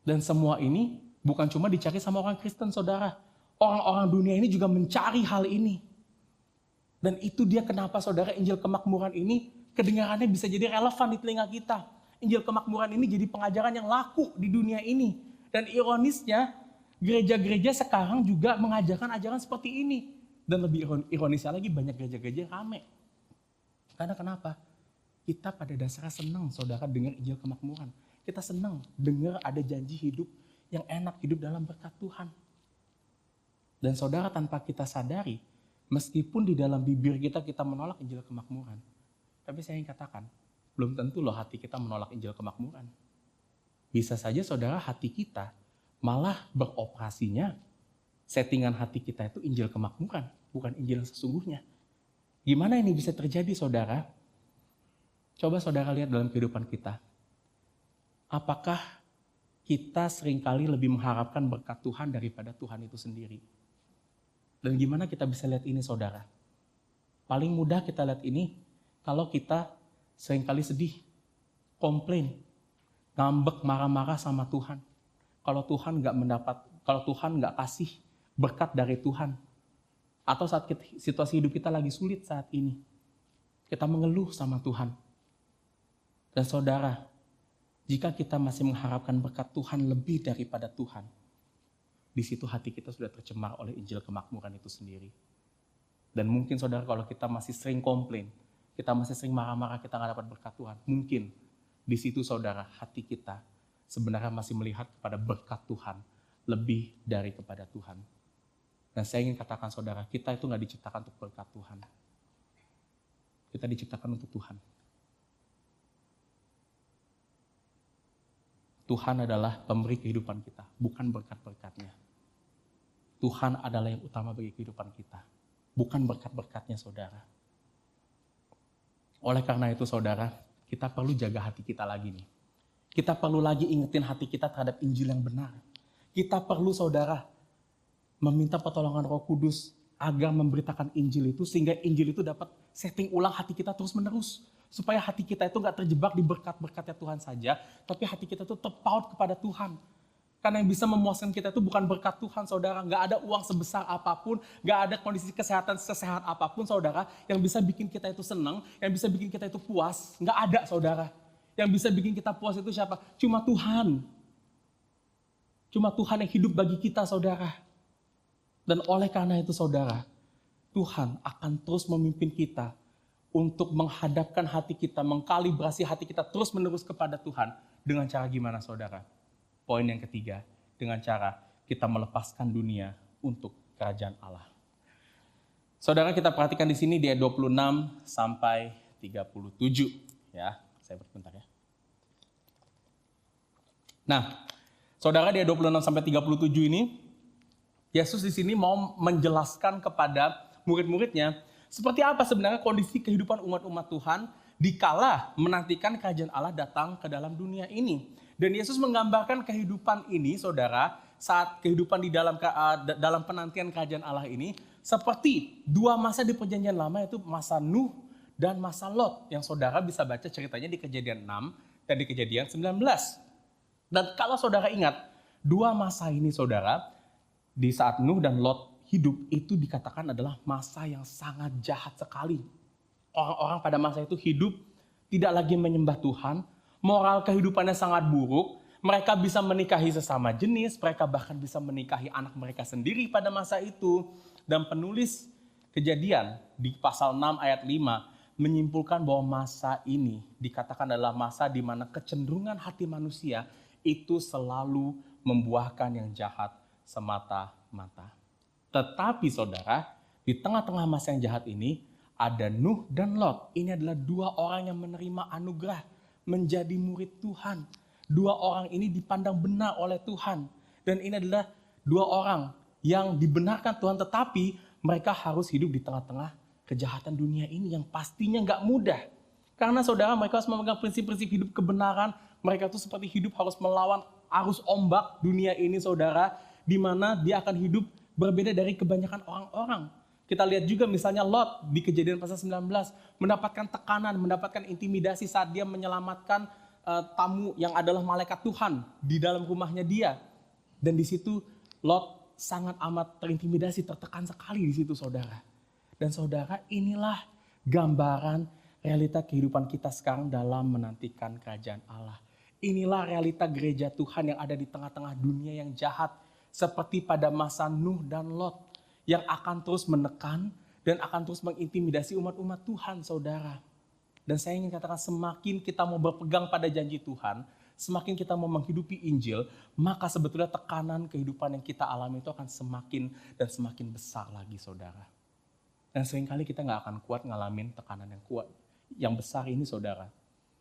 S2: Dan semua ini bukan cuma dicari sama orang Kristen, saudara. Orang-orang dunia ini juga mencari hal ini. Dan itu dia kenapa, saudara, Injil kemakmuran ini kedengarannya bisa jadi relevan di telinga kita. Injil kemakmuran ini jadi pengajaran yang laku di dunia ini. Dan ironisnya, gereja-gereja sekarang juga mengajarkan ajaran seperti ini. Dan lebih ironisnya lagi, banyak gereja-gereja yang rame. Karena kenapa? Kita pada dasarnya senang, saudara, dengar Injil kemakmuran. Kita senang dengar ada janji hidup yang enak, hidup dalam berkat Tuhan. Dan saudara, tanpa kita sadari, meskipun di dalam bibir kita menolak Injil kemakmuran, tapi saya ingin katakan, belum tentu loh hati kita menolak Injil kemakmuran. Bisa saja, saudara, hati kita malah beroperasinya, settingan hati kita itu Injil kemakmuran, bukan Injil yang sesungguhnya. Gimana ini bisa terjadi, saudara? Coba saudara lihat dalam kehidupan kita. Apakah kita seringkali lebih mengharapkan berkat Tuhan daripada Tuhan itu sendiri? Dan gimana kita bisa lihat ini, saudara? Paling mudah kita lihat ini kalau kita seringkali sedih, komplain, ngambek, marah-marah sama Tuhan. Kalau Tuhan nggak kasih berkat dari Tuhan, atau saat situasi hidup kita lagi sulit saat ini, kita mengeluh sama Tuhan. Dan saudara, jika kita masih mengharapkan berkat Tuhan lebih daripada Tuhan, di situ hati kita sudah tercemar oleh Injil kemakmuran itu sendiri. Dan mungkin, saudara, kalau kita masih sering komplain, kita masih sering marah-marah, kita nggak dapat berkat Tuhan, mungkin di situ, saudara, hati kita sebenarnya masih melihat kepada berkat Tuhan lebih dari kepada Tuhan. Dan saya ingin katakan, saudara, kita itu nggak diciptakan untuk berkat Tuhan. Kita diciptakan untuk Tuhan. Tuhan adalah pemberi kehidupan kita, bukan berkat-berkatnya. Tuhan adalah yang utama bagi kehidupan kita, bukan berkat-berkatnya, saudara. Oleh karena itu, saudara, kita perlu jaga hati kita lagi nih. Kita perlu lagi ingetin hati kita terhadap Injil yang benar. Kita perlu, saudara, meminta pertolongan Roh Kudus agar memberitakan Injil itu, sehingga Injil itu dapat setting ulang hati kita terus-menerus. Supaya hati kita itu gak terjebak di berkat-berkatnya Tuhan saja, tapi hati kita itu terpaut kepada Tuhan. Karena yang bisa memuaskan kita itu bukan berkat Tuhan, saudara. Gak ada uang sebesar apapun, gak ada kondisi kesehatan sesehat apapun, saudara, yang bisa bikin kita itu senang, yang bisa bikin kita itu puas. Gak ada, saudara. Yang bisa bikin kita puas itu siapa? Cuma Tuhan. Cuma Tuhan yang hidup bagi kita, saudara. Dan oleh karena itu, saudara, Tuhan akan terus memimpin kita untuk menghadapkan hati kita, mengkalibrasi hati kita terus-menerus kepada Tuhan. Dengan cara gimana, saudara? Poin yang ketiga, dengan cara kita melepaskan dunia untuk kerajaan Allah. Saudara, kita perhatikan di sini di ayat 26 sampai 37. Ya, saya berbentar ya. Nah, saudara, di ayat 26 sampai 37 ini, Yesus di sini mau menjelaskan kepada murid-muridnya seperti apa sebenarnya kondisi kehidupan umat-umat Tuhan dikala menantikan kerajaan Allah datang ke dalam dunia ini. Dan Yesus menggambarkan kehidupan ini, saudara, saat kehidupan di dalam penantian kerajaan Allah ini seperti dua masa di perjanjian lama, yaitu masa Nuh dan masa Lot, yang saudara bisa baca ceritanya di Kejadian 6 dan di Kejadian 19. Dan kalau saudara ingat, dua masa ini, saudara, di saat Nuh dan Lot hidup, itu dikatakan adalah masa yang sangat jahat sekali. Orang-orang pada masa itu hidup tidak lagi menyembah Tuhan, moral kehidupannya sangat buruk, mereka bisa menikahi sesama jenis, mereka bahkan bisa menikahi anak mereka sendiri pada masa itu. Dan penulis Kejadian di pasal 6 ayat 5 menyimpulkan bahwa masa ini dikatakan adalah masa di mana kecenderungan hati manusia itu selalu membuahkan yang jahat semata-mata. Tetapi saudara, di tengah-tengah masa yang jahat ini, ada Nuh dan Lot. Ini adalah dua orang yang menerima anugerah menjadi murid Tuhan. Dua orang ini dipandang benar oleh Tuhan. Dan ini adalah dua orang yang dibenarkan Tuhan, tetapi mereka harus hidup di tengah-tengah kejahatan dunia ini yang pastinya gak mudah. Karena saudara, mereka harus memegang prinsip-prinsip hidup kebenaran. Mereka itu seperti hidup harus melawan arus ombak dunia ini, saudara, di mana dia akan hidup berbeda dari kebanyakan orang-orang. Kita lihat juga misalnya Lot di Kejadian pasal 19 mendapatkan tekanan, mendapatkan intimidasi saat dia menyelamatkan tamu yang adalah malaikat Tuhan di dalam rumahnya dia. Dan di situ Lot sangat amat terintimidasi, tertekan sekali di situ, saudara. Dan saudara, inilah gambaran realita kehidupan kita sekarang dalam menantikan kerajaan Allah. Inilah realita gereja Tuhan yang ada di tengah-tengah dunia yang jahat. Seperti pada masa Nuh dan Lot yang akan terus menekan dan akan terus mengintimidasi umat-umat Tuhan, saudara. Dan saya ingin katakan, semakin kita mau berpegang pada janji Tuhan, semakin kita mau menghidupi Injil, maka sebetulnya tekanan kehidupan yang kita alami itu akan semakin dan semakin besar lagi, saudara. Dan seringkali kita gak akan kuat ngalamin tekanan yang kuat, yang besar ini, saudara.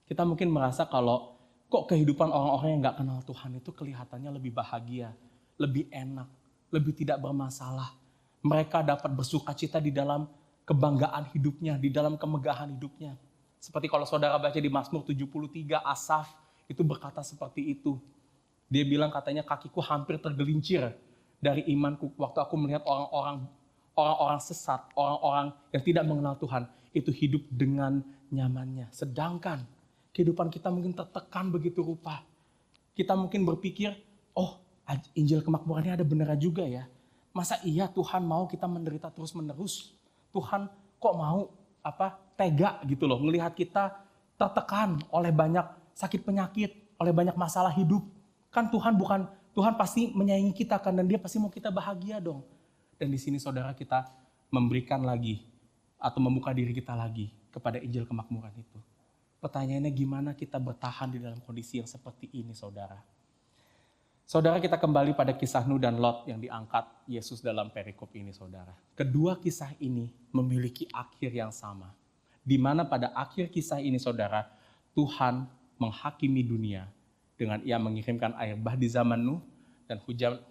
S2: Kita mungkin merasa kalau kok kehidupan orang-orang yang gak kenal Tuhan itu kelihatannya lebih bahagia, lebih enak, lebih tidak bermasalah. Mereka dapat bersukacita di dalam kebanggaan hidupnya, di dalam kemegahan hidupnya. Seperti kalau saudara baca di Mazmur 73, Asaf itu berkata seperti itu. Dia bilang katanya, kakiku hampir tergelincir dari imanku waktu aku melihat orang-orang sesat, orang-orang yang tidak mengenal Tuhan, itu hidup dengan nyamannya. Sedangkan kehidupan kita mungkin tertekan begitu rupa. Kita mungkin berpikir, oh, Injil kemakmurannya ada beneran juga ya. Masa iya Tuhan mau kita menderita terus-menerus? Tuhan kok mau tega gitu loh, melihat kita tertekan oleh banyak sakit penyakit, oleh banyak masalah hidup. Kan Tuhan pasti menyayangi kita kan, dan dia pasti mau kita bahagia dong. Dan di sini saudara, kita memberikan lagi atau membuka diri kita lagi kepada Injil kemakmuran itu. Pertanyaannya, gimana kita bertahan di dalam kondisi yang seperti ini, saudara? Saudara, kita kembali pada kisah Nuh dan Lot yang diangkat Yesus dalam perikop ini, saudara. Kedua kisah ini memiliki akhir yang sama. Di mana pada akhir kisah ini, saudara, Tuhan menghakimi dunia dengan ia mengirimkan air bah di zaman Nuh dan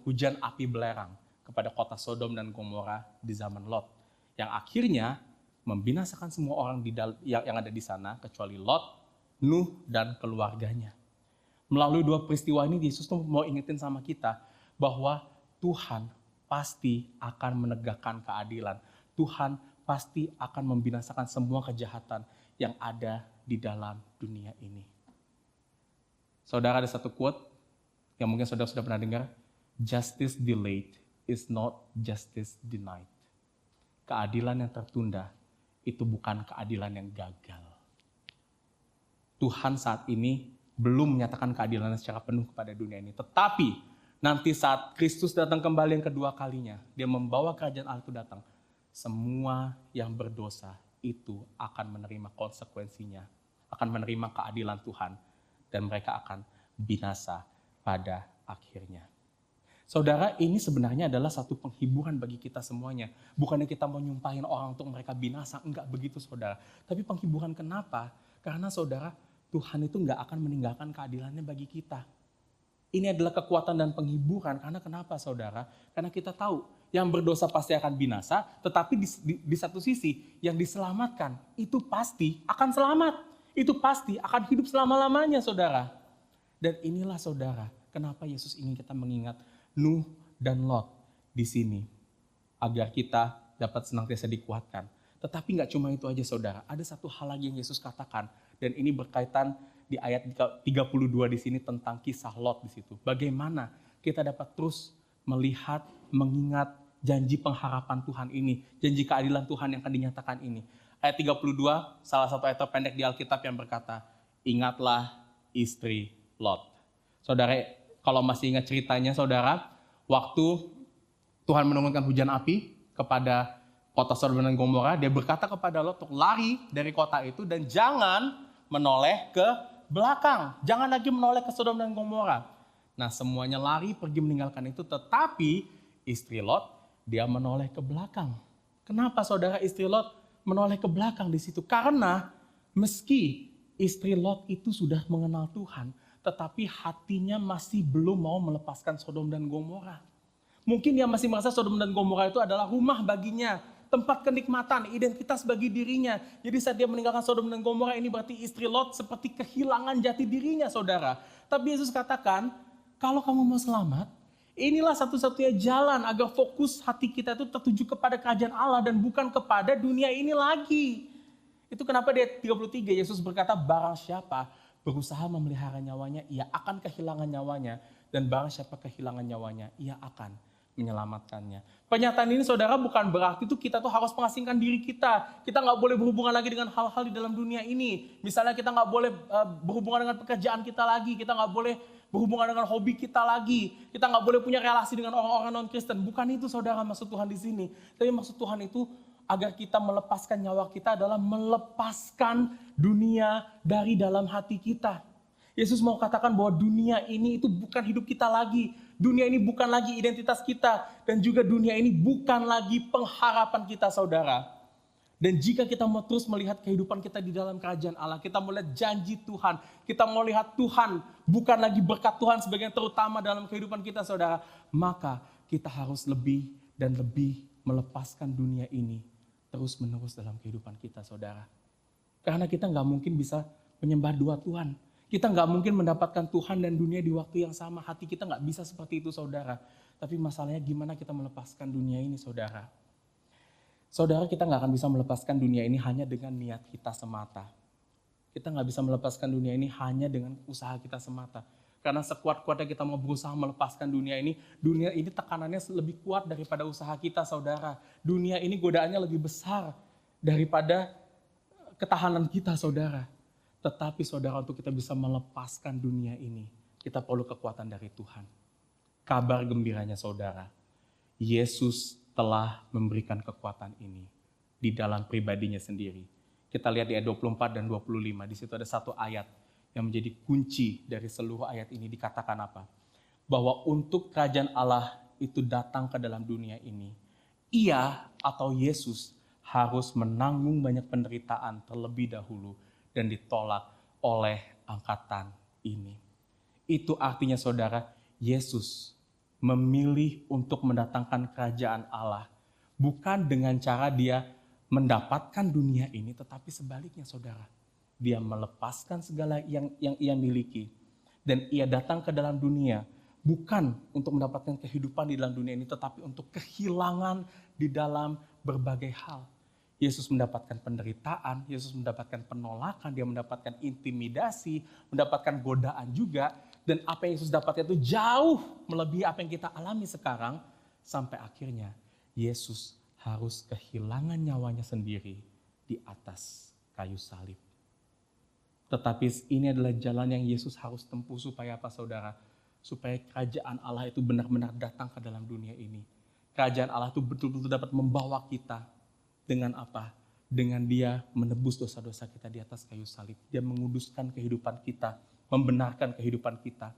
S2: hujan api belerang kepada kota Sodom dan Gomora di zaman Lot. Yang akhirnya membinasakan semua orang yang ada di sana kecuali Lot, Nuh, dan keluarganya. Melalui dua peristiwa ini, Yesus tuh mau ingetin sama kita bahwa Tuhan pasti akan menegakkan keadilan. Tuhan pasti akan membinasakan semua kejahatan yang ada di dalam dunia ini. Saudara, ada satu quote yang mungkin saudara sudah pernah dengar. Justice delayed is not justice denied. Keadilan yang tertunda itu bukan keadilan yang gagal. Tuhan saat ini belum menyatakan keadilannya secara penuh kepada dunia ini. Tetapi nanti saat Kristus datang kembali yang kedua kalinya, dia membawa kerajaan Allah itu datang, semua yang berdosa itu akan menerima konsekuensinya, akan menerima keadilan Tuhan, dan mereka akan binasa pada akhirnya. Saudara, ini sebenarnya adalah satu penghiburan bagi kita semuanya. Bukannya kita mau nyumpahin orang untuk mereka binasa, enggak begitu saudara. Tapi penghiburan kenapa? Karena saudara, Tuhan itu enggak akan meninggalkan keadilannya bagi kita. Ini adalah kekuatan dan penghiburan. Karena kenapa saudara? Karena kita tahu yang berdosa pasti akan binasa, tetapi di satu sisi yang diselamatkan itu pasti akan selamat. Itu pasti akan hidup selama-lamanya saudara. Dan inilah saudara, kenapa Yesus ingin kita mengingat Nuh dan Lot di sini, agar kita dapat senantiasa dikuatkan. Tetapi nggak cuma itu aja saudara, ada satu hal lagi yang Yesus katakan, dan ini berkaitan di ayat 32 di sini tentang kisah Lot di situ. Bagaimana kita dapat terus melihat, mengingat janji pengharapan Tuhan ini, janji keadilan Tuhan yang akan dinyatakan ini. Ayat 32, salah satu ayat terpendek di Alkitab yang berkata, ingatlah istri Lot. Saudara, kalau masih ingat ceritanya saudara, waktu Tuhan menurunkan hujan api kepada kota Sodom dan Gomora, dia berkata kepada Lot untuk lari dari kota itu dan jangan menoleh ke belakang. Jangan lagi menoleh ke Sodom dan Gomora. Nah semuanya lari pergi meninggalkan itu, tetapi istri Lot dia menoleh ke belakang. Kenapa saudara istri Lot menoleh ke belakang di situ? Karena meski istri Lot itu sudah mengenal Tuhan, tetapi hatinya masih belum mau melepaskan Sodom dan Gomora. Mungkin dia masih merasa Sodom dan Gomora itu adalah rumah baginya, tempat kenikmatan, identitas bagi dirinya. Jadi saat dia meninggalkan Sodom dan Gomora, ini berarti istri Lot seperti kehilangan jati dirinya saudara. Tapi Yesus katakan, kalau kamu mau selamat, inilah satu-satunya jalan agar fokus hati kita itu tertuju kepada kerajaan Allah dan bukan kepada dunia ini lagi. Itu kenapa di ayat 33 Yesus berkata, barang siapa berusaha memelihara nyawanya, ia akan kehilangan nyawanya. Dan barang siapa kehilangan nyawanya, ia akan menyelamatkannya. Pernyataan ini saudara bukan berarti itu kita tuh harus mengasingkan diri kita. Kita nggak boleh berhubungan lagi dengan hal-hal di dalam dunia ini. Misalnya kita nggak boleh berhubungan dengan pekerjaan kita lagi. Kita nggak boleh berhubungan dengan hobi kita lagi. Kita nggak boleh punya relasi dengan orang-orang non-Kristen. Bukan itu saudara maksud Tuhan di sini. Tapi maksud Tuhan itu agar kita melepaskan nyawa kita adalah melepaskan dunia dari dalam hati kita. Yesus mau katakan bahwa dunia ini itu bukan hidup kita lagi. Dunia ini bukan lagi identitas kita. Dan juga dunia ini bukan lagi pengharapan kita saudara. Dan jika kita mau terus melihat kehidupan kita di dalam kerajaan Allah, kita mau lihat janji Tuhan, kita mau lihat Tuhan, bukan lagi berkat Tuhan sebagai yang terutama dalam kehidupan kita saudara, maka kita harus lebih dan lebih melepaskan dunia ini terus menerus dalam kehidupan kita saudara. Karena kita nggak mungkin bisa menyembah dua Tuhan. Kita nggak mungkin mendapatkan Tuhan dan dunia di waktu yang sama. Hati kita nggak bisa seperti itu saudara. Tapi masalahnya gimana kita melepaskan dunia ini saudara. Saudara, kita nggak akan bisa melepaskan dunia ini hanya dengan niat kita semata. Kita nggak bisa melepaskan dunia ini hanya dengan usaha kita semata. Karena sekuat-kuatnya kita mau berusaha melepaskan dunia ini tekanannya lebih kuat daripada usaha kita saudara. Dunia ini godaannya lebih besar daripada ketahanan kita saudara. Tetapi saudara, untuk kita bisa melepaskan dunia ini, kita perlu kekuatan dari Tuhan. Kabar gembiranya saudara, Yesus telah memberikan kekuatan ini di dalam pribadinya sendiri. Kita lihat di ayat 24 dan 25, di situ ada satu ayat yang menjadi kunci dari seluruh ayat ini. Dikatakan apa? Bahwa untuk kerajaan Allah itu datang ke dalam dunia ini, Ia atau Yesus harus menanggung banyak penderitaan terlebih dahulu dan ditolak oleh angkatan ini. Itu artinya saudara, Yesus memilih untuk mendatangkan kerajaan Allah. Bukan dengan cara dia mendapatkan dunia ini, tetapi sebaliknya saudara. Dia melepaskan segala yang ia miliki. Dan ia datang ke dalam dunia bukan untuk mendapatkan kehidupan di dalam dunia ini, tetapi untuk kehilangan di dalam berbagai hal. Yesus mendapatkan penderitaan, Yesus mendapatkan penolakan, dia mendapatkan intimidasi, mendapatkan godaan juga. Dan apa yang Yesus dapatkan itu jauh melebihi apa yang kita alami sekarang. Sampai akhirnya Yesus harus kehilangan nyawanya sendiri di atas kayu salib. Tetapi ini adalah jalan yang Yesus harus tempuh supaya apa saudara? Supaya kerajaan Allah itu benar-benar datang ke dalam dunia ini. Kerajaan Allah itu betul-betul dapat membawa kita Dengan apa? Dengan dia menebus dosa-dosa kita di atas kayu salib. Dia menguduskan kehidupan kita, membenarkan kehidupan kita.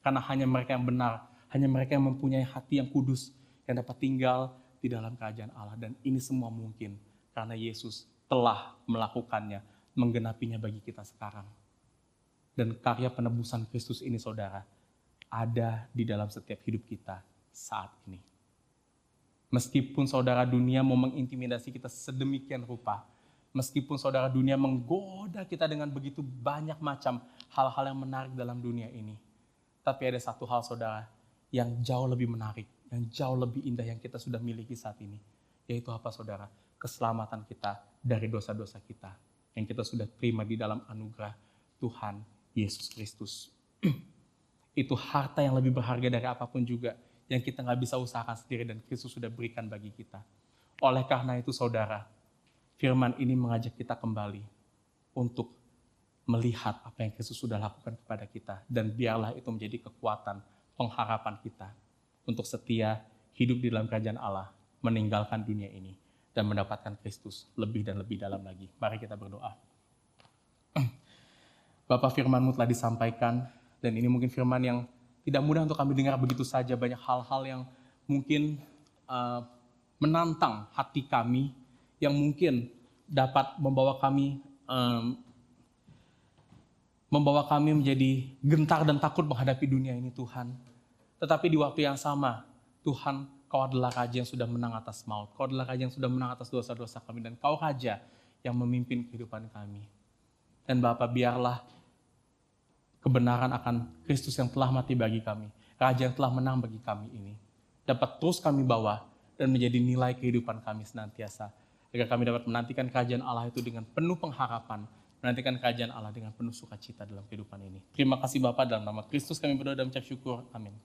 S2: Karena hanya mereka yang benar, hanya mereka yang mempunyai hati yang kudus, yang dapat tinggal di dalam kerajaan Allah. Dan ini semua mungkin karena Yesus telah melakukannya, menggenapinya bagi kita sekarang. Dan karya penebusan Kristus ini, saudara, ada di dalam setiap hidup kita saat ini. Meskipun saudara dunia mau mengintimidasi kita sedemikian rupa, meskipun saudara dunia menggoda kita dengan begitu banyak macam hal-hal yang menarik dalam dunia ini, tapi ada satu hal, saudara, yang jauh lebih menarik, yang jauh lebih indah yang kita sudah miliki saat ini, yaitu apa, saudara? Keselamatan kita dari dosa-dosa kita yang kita sudah terima di dalam anugerah Tuhan Yesus Kristus. Itu harta yang lebih berharga dari apapun juga, yang kita nggak bisa usahakan sendiri dan Kristus sudah berikan bagi kita. Oleh karena itu, saudara, firman ini mengajak kita kembali untuk melihat apa yang Kristus sudah lakukan kepada kita, dan biarlah itu menjadi kekuatan pengharapan kita untuk setia hidup di dalam kerajaan Allah, meninggalkan dunia ini dan mendapatkan Kristus lebih dan lebih dalam lagi. Mari kita berdoa. Bapa, firman-Mu telah disampaikan, dan ini mungkin firman yang tidak mudah untuk kami dengar begitu saja. Banyak hal-hal yang mungkin menantang hati kami, yang mungkin dapat membawa kami menjadi gentar dan takut menghadapi dunia ini, Tuhan. Tetapi di waktu yang sama, Tuhan, Kau adalah Raja yang sudah menang atas maut. Kau adalah Raja yang sudah menang atas dosa-dosa kami, dan Kau Raja yang memimpin kehidupan kami. Dan Bapa, biarlah kebenaran akan Kristus yang telah mati bagi kami, Raja yang telah menang bagi kami ini, dapat terus kami bawa dan menjadi nilai kehidupan kami senantiasa, agar kami dapat menantikan kerajaan Allah itu dengan penuh pengharapan, menantikan kerajaan Allah dengan penuh sukacita dalam kehidupan ini. Terima kasih Bapa, dalam nama Kristus kami berdoa dan mengucap syukur. Amin.